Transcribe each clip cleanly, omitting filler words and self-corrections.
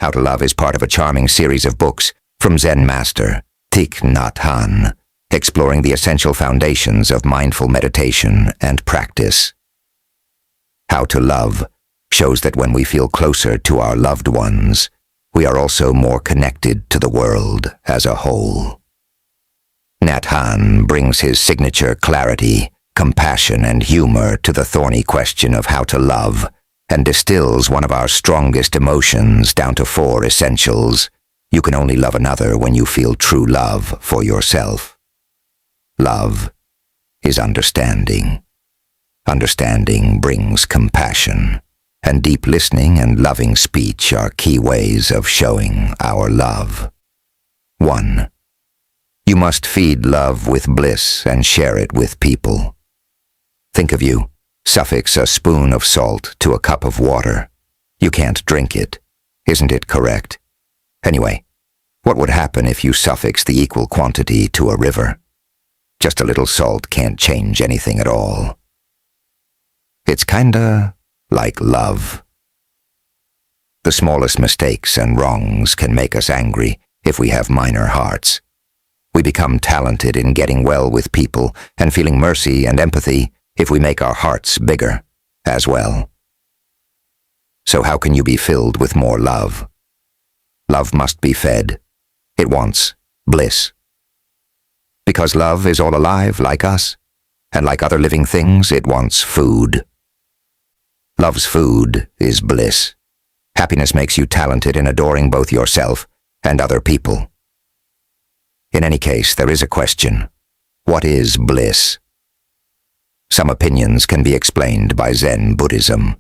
How to Love is part of a charming series of books from Zen master Thich Nhat Hanh, exploring the essential foundations of mindful meditation and practice. How to Love shows that when we feel closer to our loved ones, we are also more connected to the world as a whole. Nhat Hanh brings his signature clarity, compassion, and humor to the thorny question of how to love, and distills one of our strongest emotions down to 4 essentials. You can only love another when you feel true love for yourself. Love is understanding. Understanding brings compassion, and deep listening and loving speech are key ways of showing our love. 1. You must feed love with bliss and share it with people. Think of you. Suffix a spoon of salt to a cup of water. You can't drink it. Isn't it correct? Anyway, what would happen if you suffix the equal quantity to a river? Just a little salt can't change anything at all. It's kinda like love. The smallest mistakes and wrongs can make us angry if we have minor hearts. We become talented in getting well with people and feeling mercy and empathy if we make our hearts bigger as well. So how can you be filled with more love? Love must be fed. It wants bliss. Because love is all alive like us, and like other living things, it wants food. Love's food is bliss. Happiness makes you talented in adoring both yourself and other people. In any case, there is a question. What is bliss? Some opinions can be explained by Zen Buddhism.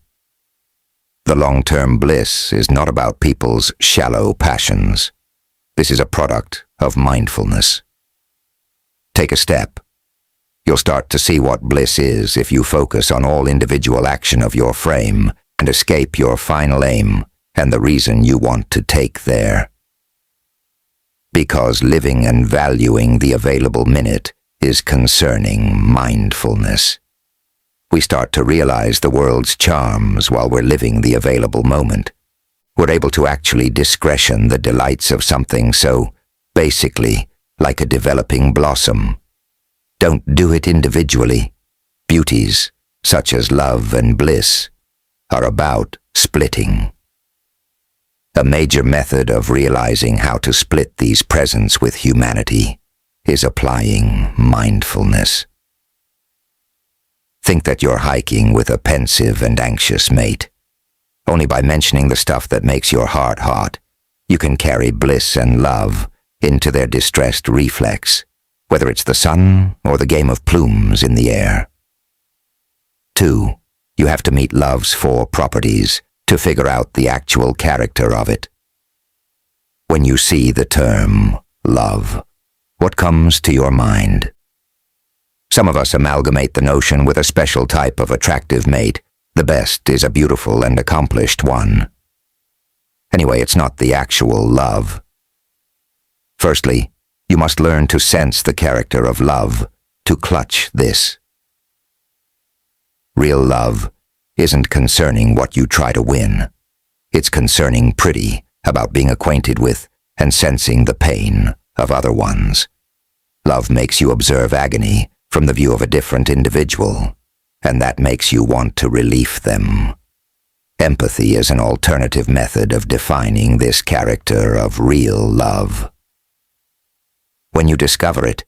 The long-term bliss is not about people's shallow passions. This is a product of mindfulness. Take a step. You'll start to see what bliss is if you focus on all individual action of your frame and escape your final aim and the reason you want to take there. Because living and valuing the available minute is concerning mindfulness. We start to realize the world's charms while we're living the available moment. We're able to actually discretion the delights of something so, basically, like a developing blossom. Don't do it individually. Beauties, such as love and bliss, are about splitting. A major method of realizing how to split these presents with humanity is applying mindfulness. Think that you're hiking with a pensive and anxious mate. Only by mentioning the stuff that makes your heart hot, you can carry bliss and love into their distressed reflex, whether it's the sun or the game of plumes in the air. 2. You have to meet love's 4 properties to figure out the actual character of it. When you see the term love, what comes to your mind? Some of us amalgamate the notion with a special type of attractive mate. The best is a beautiful and accomplished one. Anyway, it's not the actual love. Firstly, you must learn to sense the character of love, to clutch this. Real love isn't concerning what you try to win. It's concerning pretty about being acquainted with and sensing the pain of other ones. Love makes you observe agony from the view of a different individual, and that makes you want to relieve them. Empathy is an alternative method of defining this character of real love. When you discover it,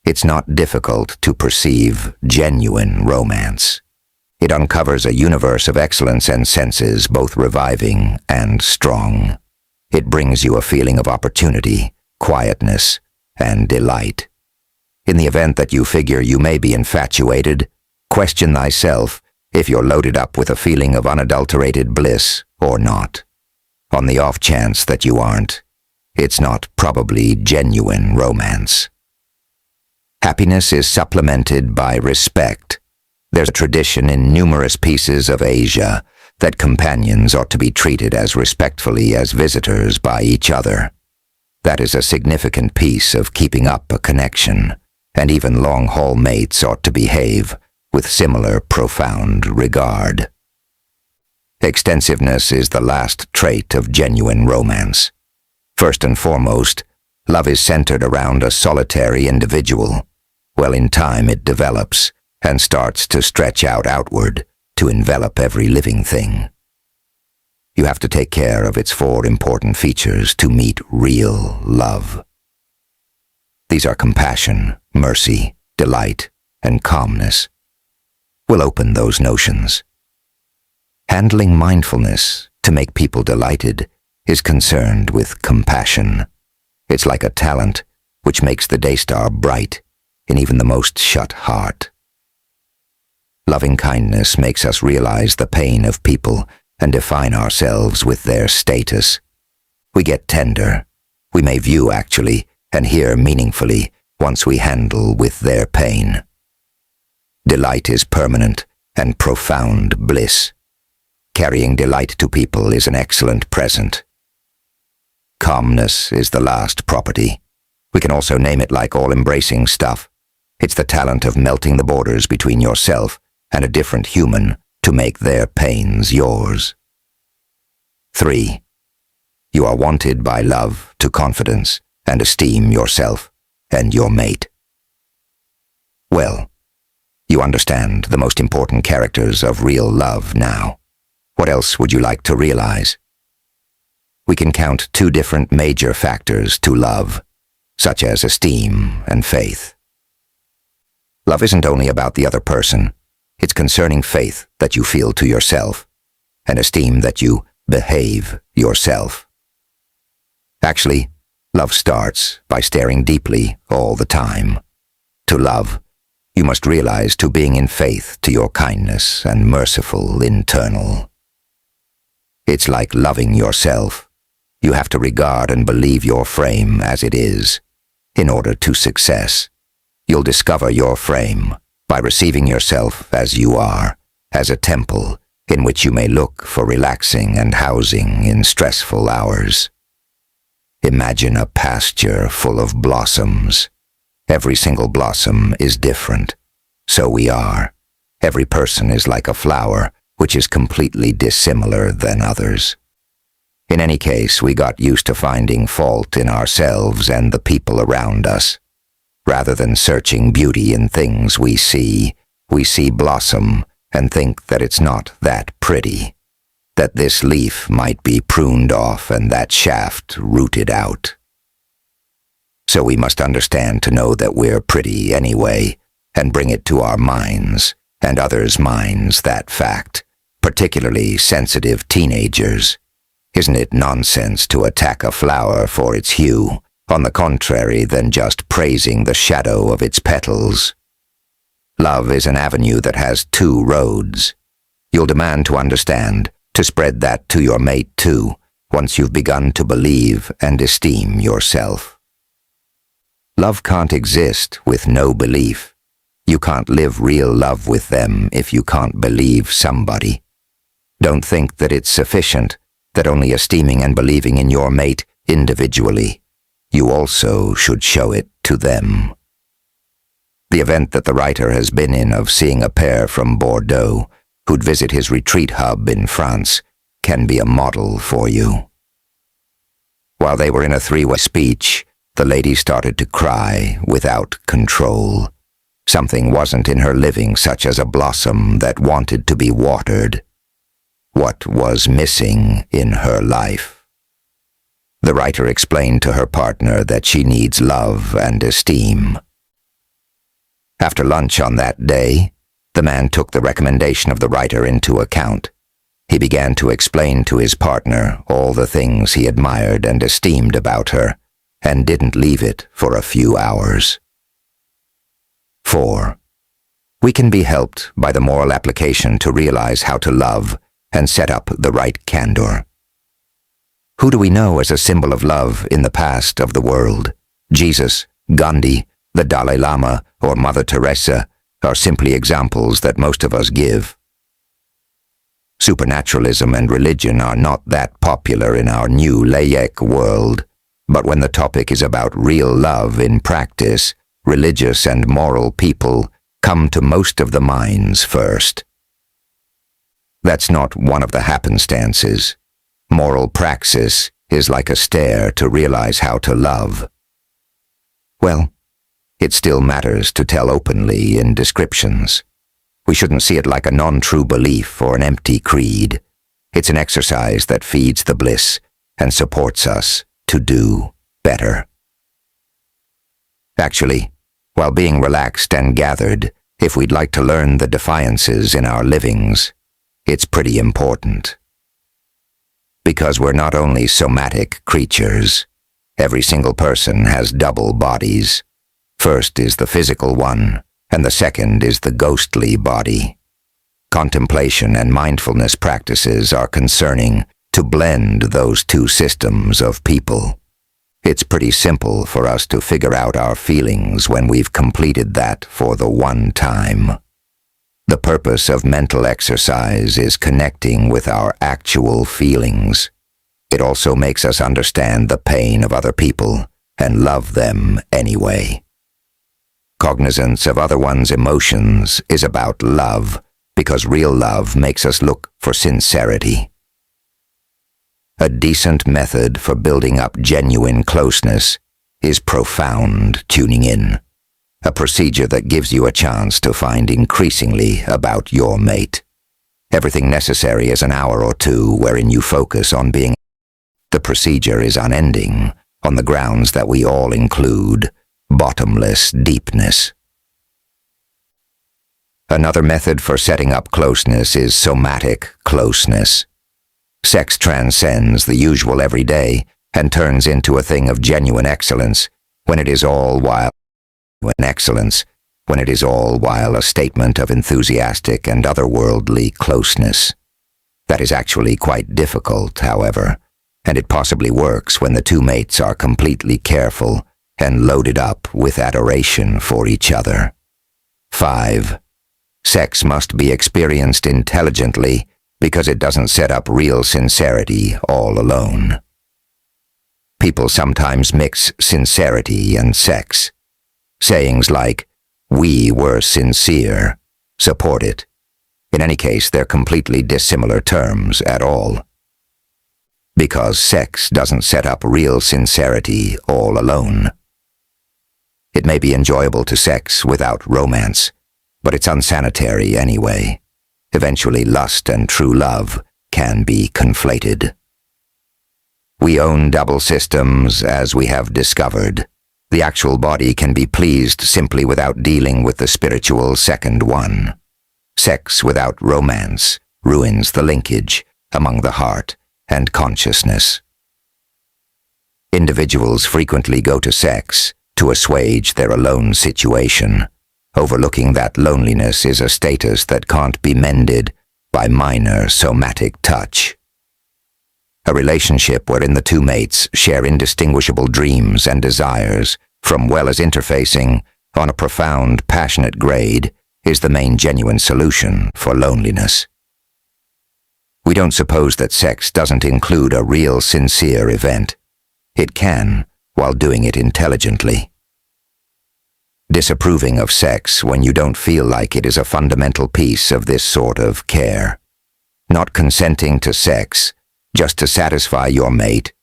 it's not difficult to perceive genuine romance. It uncovers a universe of excellence and senses both reviving and strong. It brings you a feeling of opportunity, quietness, and delight. In the event that you figure you may be infatuated, question thyself if you're loaded up with a feeling of unadulterated bliss or not. On the off chance that you aren't, it's not probably genuine romance. Happiness is supplemented by respect. There's a tradition in numerous pieces of Asia that companions ought to be treated as respectfully as visitors by each other. That is a significant piece of keeping up a connection, and even long-haul mates ought to behave with similar profound regard. Extensiveness is the last trait of genuine romance. First and foremost, love is centered around a solitary individual. Well, in time it develops and starts to stretch out outward to envelop every living thing. You have to take care of its 4 important features to meet real love. These are compassion, mercy, delight, and calmness. We'll open those notions. Handling mindfulness to make people delighted is concerned with compassion. It's like a talent which makes the daystar bright in even the most shut heart. Loving kindness makes us realize the pain of people and define ourselves with their status. We get tender. We may view actually and hear meaningfully once we handle with their pain. Delight is permanent and profound bliss. Carrying delight to people is an excellent present. Calmness is the last property. We can also name it like all-embracing stuff. It's the talent of melting the borders between yourself and a different human to make their pains yours. 3. You are wanted by love to confidence and esteem yourself and your mate. Well, you understand the most important characters of real love now. What else would you like to realize? We can count 2 different major factors to love, such as esteem and faith. Love isn't only about the other person. It's concerning faith that you feel to yourself, and esteem that you behave yourself. Actually, love starts by staring deeply all the time. To love, you must realize to being in faith to your kindness and merciful internal. It's like loving yourself. You have to regard and believe your frame as it is. In order to success, you'll discover your frame by receiving yourself as you are, as a temple in which you may look for relaxing and housing in stressful hours. Imagine a pasture full of blossoms. Every single blossom is different. So we are. Every person is like a flower, which is completely dissimilar than others. In any case, we got used to finding fault in ourselves and the people around us. Rather than searching beauty in things we see blossom and think that it's not that pretty, that this leaf might be pruned off and that shaft rooted out. So we must understand to know that we're pretty anyway, and bring it to our minds and others' minds that fact, particularly sensitive teenagers. Isn't it nonsense to attack a flower for its hue, on the contrary than just praising the shadow of its petals? Love is an avenue that has 2 roads. You'll demand to understand, to spread that to your mate too, once you've begun to believe and esteem yourself. Love can't exist with no belief. You can't live real love with them if you can't believe somebody. Don't think that it's sufficient, that only esteeming and believing in your mate individually. You also should show it to them. The event that the writer has been in of seeing a pair from Bordeaux who'd visit his retreat hub in France can be a model for you. While they were in a 3-way speech, the lady started to cry without control. Something wasn't in her living such as a blossom that wanted to be watered. What was missing in her life? The writer explained to her partner that she needs love and esteem. After lunch on that day, the man took the recommendation of the writer into account. He began to explain to his partner all the things he admired and esteemed about her, and didn't leave it for a few hours. 4. We can be helped by the moral application to realize how to love and set up the right candor. Who do we know as a symbol of love in the past of the world? Jesus, Gandhi, the Dalai Lama, or Mother Teresa are simply examples that most of us give. Supernaturalism and religion are not that popular in our new laïc world, but when the topic is about real love in practice, religious and moral people come to most of the minds first. That's not one of the happenstances. Moral praxis is like a stair to realize how to love. Well, it still matters to tell openly in descriptions. We shouldn't see it like a non-true belief or an empty creed. It's an exercise that feeds the bliss and supports us to do better. Actually, while being relaxed and gathered, if we'd like to learn the defiances in our livings, it's pretty important. Because we're not only somatic creatures. Every single person has double bodies. First is the physical one, and the second is the ghostly body. Contemplation and mindfulness practices are concerning to blend those two systems of people. It's pretty simple for us to figure out our feelings when we've completed that for the one time. The purpose of mental exercise is connecting with our actual feelings. It also makes us understand the pain of other people and love them anyway. Cognizance of other one's emotions is about love, because real love makes us look for sincerity. A decent method for building up genuine closeness is profound tuning in, a procedure that gives you a chance to find increasingly about your mate. Everything necessary is an hour or two wherein you focus on being. The procedure is unending on the grounds that we all include bottomless deepness. Another method for setting up closeness is somatic closeness. Sex transcends the usual everyday and turns into a thing of genuine excellence when it is all while a statement of enthusiastic and otherworldly closeness. That is actually quite difficult, however, and it possibly works when the two mates are completely careful and loaded up with adoration for each other. 5. Sex must be experienced intelligently because it doesn't set up real sincerity all alone. People sometimes mix sincerity and sex. Sayings like, "We were sincere," support it. In any case, they're completely dissimilar terms at all. Because sex doesn't set up real sincerity all alone. It may be enjoyable to sex without romance, but it's unsanitary anyway. Eventually, lust and true love can be conflated. We own double systems, as we have discovered. The actual body can be pleased simply without dealing with the spiritual second one. Sex without romance ruins the linkage among the heart and consciousness. Individuals frequently go to sex to assuage their alone situation, overlooking that loneliness is a status that can't be mended by minor somatic touch. A relationship wherein the two mates share indistinguishable dreams and desires, from well as interfacing on a profound, passionate grade, is the main genuine solution for loneliness. We don't suppose that sex doesn't include a real sincere event. It can, while doing it intelligently. Disapproving of sex when you don't feel like it is a fundamental piece of this sort of care. Not consenting to sex just to satisfy your mate,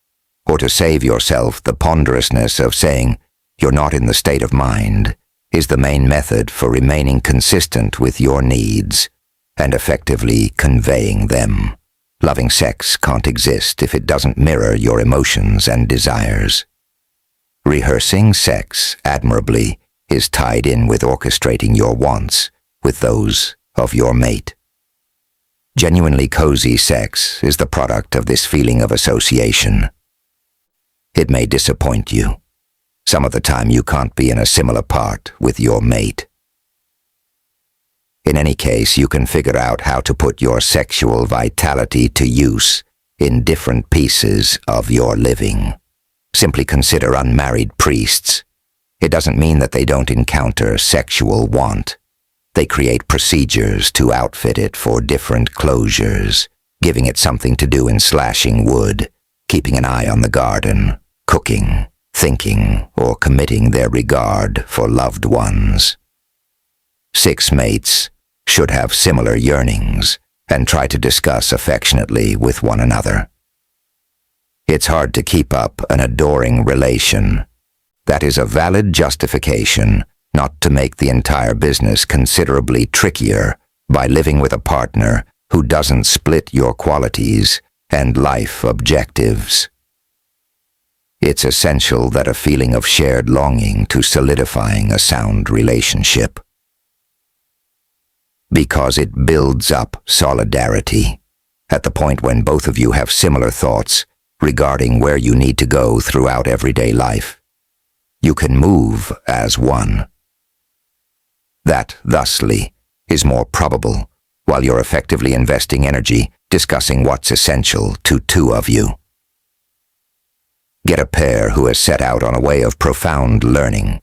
or to save yourself the ponderousness of saying you're not in the state of mind, is the main method for remaining consistent with your needs and effectively conveying them. Loving sex can't exist if it doesn't mirror your emotions and desires. Rehearsing sex admirably is tied in with orchestrating your wants with those of your mate. Genuinely cozy sex is the product of this feeling of association. It may disappoint you. Some of the time you can't be in a similar part with your mate. In any case, you can figure out how to put your sexual vitality to use in different pieces of your living. Simply consider unmarried priests. It doesn't mean that they don't encounter sexual want. They create procedures to outfit it for different closures, giving it something to do in slashing wood, keeping an eye on the garden, cooking, thinking, or committing their regard for loved ones. 6 mates should have similar yearnings and try to discuss affectionately with one another. It's hard to keep up an adoring relation. That is a valid justification not to make the entire business considerably trickier by living with a partner who doesn't split your qualities and life objectives. It's essential that a feeling of shared longing to solidifying a sound relationship, because it builds up solidarity at the point when both of you have similar thoughts regarding where you need to go throughout everyday life. You can move as one. That, thusly, is more probable while you're effectively investing energy discussing what's essential to two of you. Get a pair who has set out on a way of profound learning.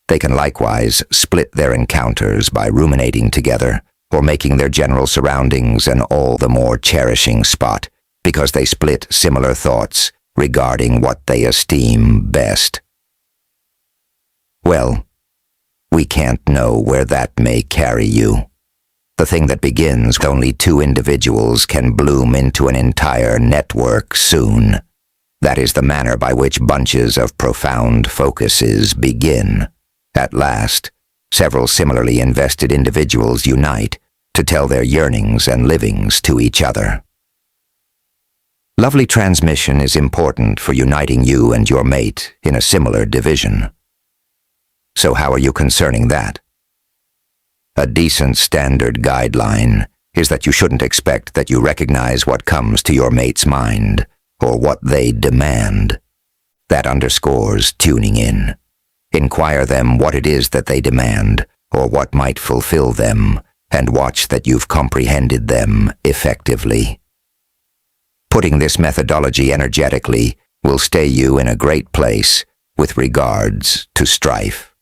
They can likewise split their encounters by ruminating together or making their general surroundings an all the more cherishing spot because they split similar thoughts regarding what they esteem best. Well, we can't know where that may carry you. The thing that begins with only two individuals can bloom into an entire network soon. That is the manner by which bunches of profound focuses begin. At last, several similarly invested individuals unite to tell their yearnings and livings to each other. Lovely transmission is important for uniting you and your mate in a similar division. So how are you concerning that? A decent standard guideline is that you shouldn't expect that you recognize what comes to your mate's mind or what they demand. That underscores tuning in. Inquire them what it is that they demand or what might fulfill them, and watch that you've comprehended them effectively. Putting this methodology energetically will stay you in a great place with regards to strife.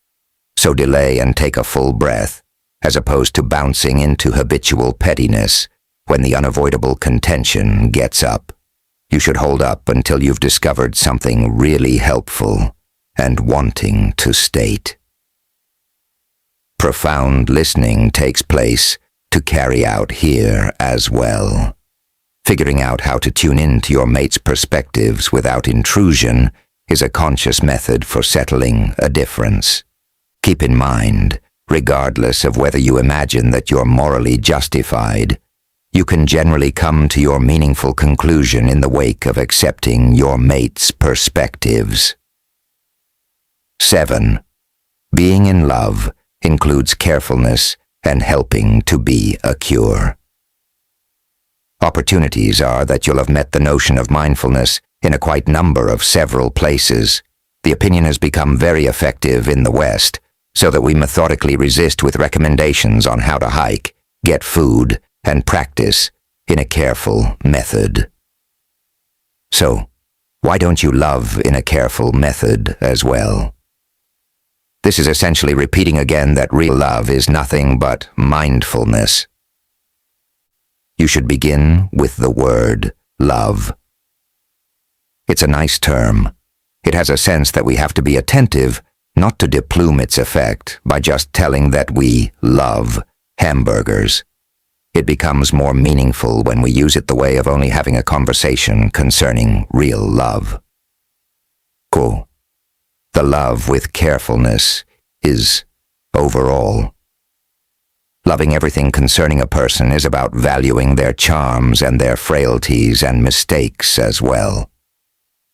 So delay and take a full breath, as opposed to bouncing into habitual pettiness when the unavoidable contention gets up. You should hold up until you've discovered something really helpful and wanting to state. Profound listening takes place to carry out here as well. Figuring out how to tune in to your mate's perspectives without intrusion is a conscious method for settling a difference. Keep in mind, regardless of whether you imagine that you're morally justified, you can generally come to your meaningful conclusion in the wake of accepting your mate's perspectives. 7. Being in love includes carefulness and helping to be a cure. Opportunities are that you'll have met the notion of mindfulness in a quite number of several places. The opinion has become very effective in the West, so that we methodically resist with recommendations on how to hike, get food, and practice in a careful method. So, why don't you love in a careful method as well? This is essentially repeating again that real love is nothing but mindfulness. You should begin with the word love. It's a nice term. It has a sense that we have to be attentive not to deplume its effect by just telling that we love hamburgers. It becomes more meaningful when we use it the way of only having a conversation concerning real love. Cool. The love with carefulness is overall. Loving everything concerning a person is about valuing their charms and their frailties and mistakes as well.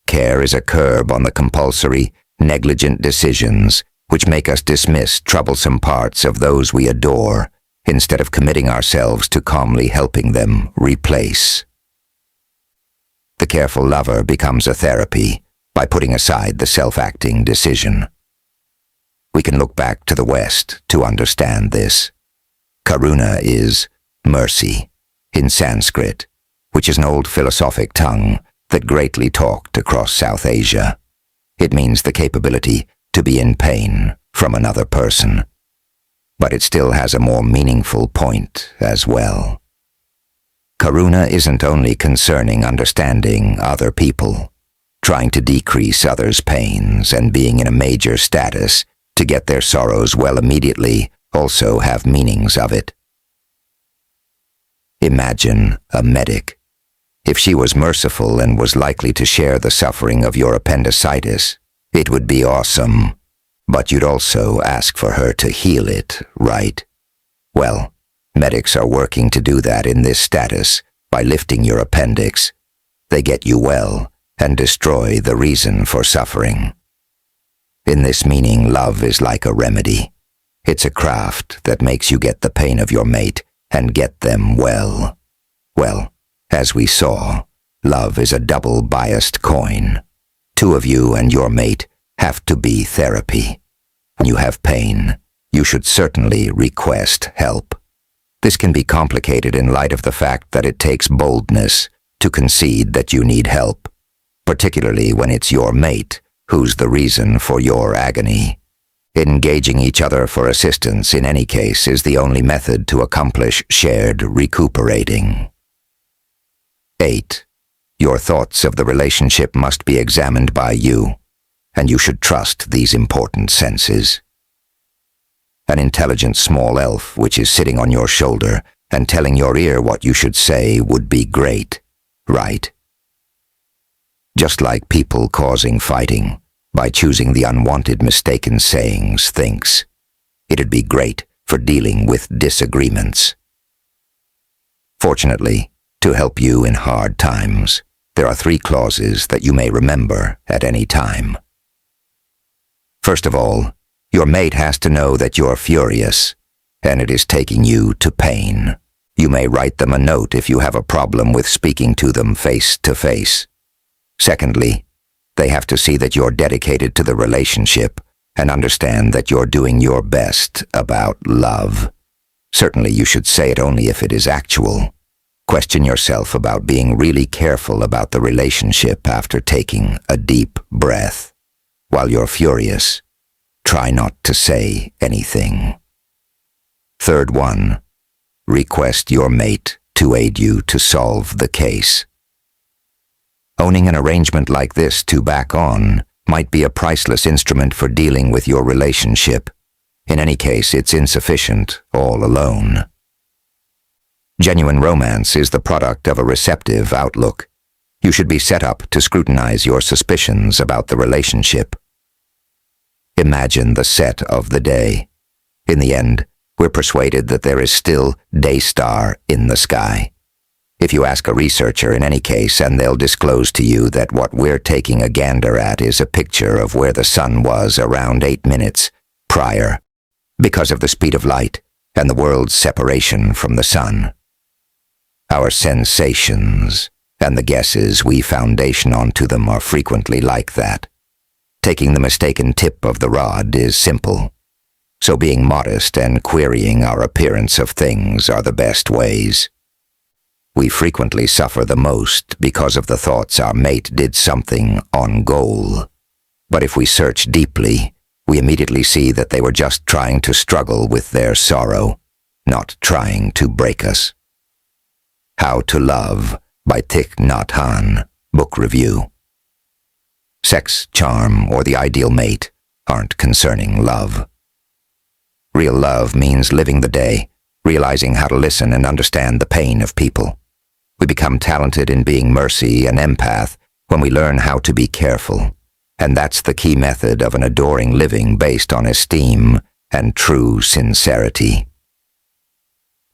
Care is a curb on the compulsory, negligent decisions which make us dismiss troublesome parts of those we adore instead of committing ourselves to calmly helping them replace. The careful lover becomes a therapy by putting aside the self-acting decision. We can look back to the West to understand this. Karuna is mercy in Sanskrit, which is an old philosophic tongue that greatly talked across South Asia. It means the capability to be in pain from another person. But it still has a more meaningful point as well. Karuna isn't only concerning understanding other people, trying to decrease others' pains and being in a major status to get their sorrows well immediately also have meanings of it. Imagine a medic. If she was merciful and was likely to share the suffering of your appendicitis, it would be awesome. But you'd also ask for her to heal it, right? Well, medics are working to do that in this status by lifting your appendix. They get you well and destroy the reason for suffering. In this meaning, love is like a remedy. It's a craft that makes you get the pain of your mate and get them well. Well, as we saw, love is a double-biased coin. Two of you and your mate have to be therapy. When you have pain, you should certainly request help. This can be complicated in light of the fact that it takes boldness to concede that you need help, particularly when it's your mate who's the reason for your agony. Engaging each other for assistance in any case is the only method to accomplish shared recuperating. 8. Your thoughts of the relationship must be examined by you, and you should trust these important senses. An intelligent small elf which is sitting on your shoulder and telling your ear what you should say would be great, right? Just like people causing fighting by choosing the unwanted mistaken sayings thinks, it'd be great for dealing with disagreements. Fortunately, to help you in hard times, there are 3 clauses that you may remember at any time. First of all, your mate has to know that you're furious, and it is taking you to pain. You may write them a note if you have a problem with speaking to them face to face. Secondly, they have to see that you're dedicated to the relationship and understand that you're doing your best about love. Certainly you should say it only if it is actual. Question yourself about being really careful about the relationship after taking a deep breath. While you're furious, try not to say anything. Third one, request your mate to aid you to solve the case. Owning an arrangement like this to back on might be a priceless instrument for dealing with your relationship. In any case, it's insufficient all alone. Genuine romance is the product of a receptive outlook. You should be set up to scrutinize your suspicions about the relationship. Imagine the set of the day. In the end, we're persuaded that there is still Daystar in the sky. If you ask a researcher in any case, and they'll disclose to you that what we're taking a gander at is a picture of where the sun was around 8 minutes prior, because of the speed of light and the world's separation from the sun. Our sensations and the guesses we foundation onto them are frequently like that. Taking the mistaken tip of the rod is simple, so being modest and querying our appearance of things are the best ways. We frequently suffer the most because of the thoughts our mate did something on goal. But if we search deeply, we immediately see that they were just trying to struggle with their sorrow, not trying to break us. How to Love by Thich Nhat, Book Review. Sex, charm, or the ideal mate aren't concerning love. Real love means living the day, realizing how to listen and understand the pain of people. We become talented in being mercy and empath when we learn how to be careful, and that's the key method of an adoring living based on esteem and true sincerity.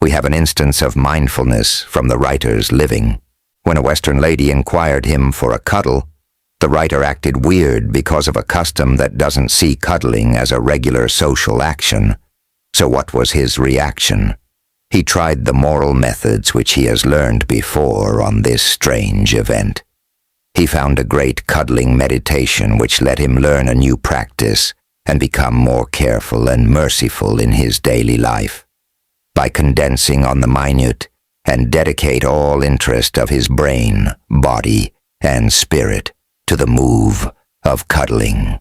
We have an instance of mindfulness from the writer's living. When a Western lady inquired him for a cuddle, the writer acted weird because of a custom that doesn't see cuddling as a regular social action. So what was his reaction? He tried the moral methods which he has learned before on this strange event. He found a great cuddling meditation which let him learn a new practice and become more careful and merciful in his daily life. By condensing on the minute and dedicate all interest of his brain, body, and spirit to the move of cuddling.